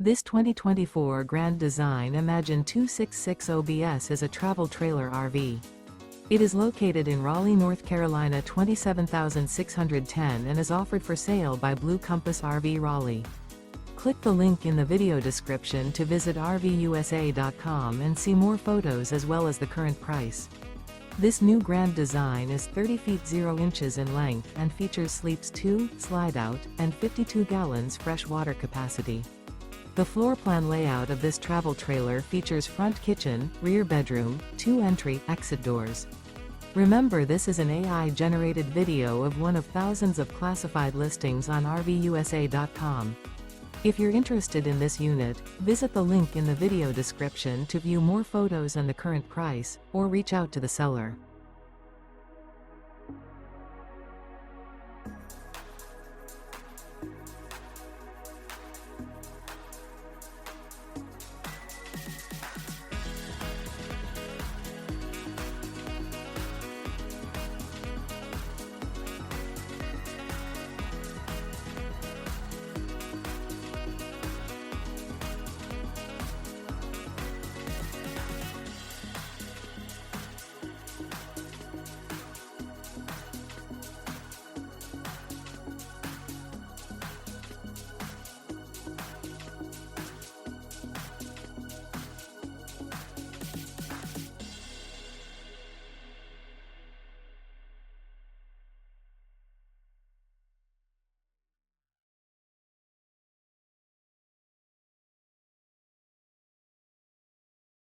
This 2024 Grand Design Imagine 266 OBS is a travel trailer RV. It is located in Raleigh, North Carolina 27610 and is offered for sale by Blue Compass RV Raleigh. Click the link in the video description to visit RVUSA.com and see more photos as well as the current price. This new Grand Design is 30 feet 0 inches in length and features sleeps 2, slide-out, and 52 gallons fresh water capacity. The floor plan layout of this travel trailer features front kitchen, rear bedroom, 2 entry/exit doors. Remember, this is an AI-generated video of one of thousands of classified listings on RVUSA.com. If you're interested in this unit, visit the link in the video description to view more photos and the current price, or reach out to the seller.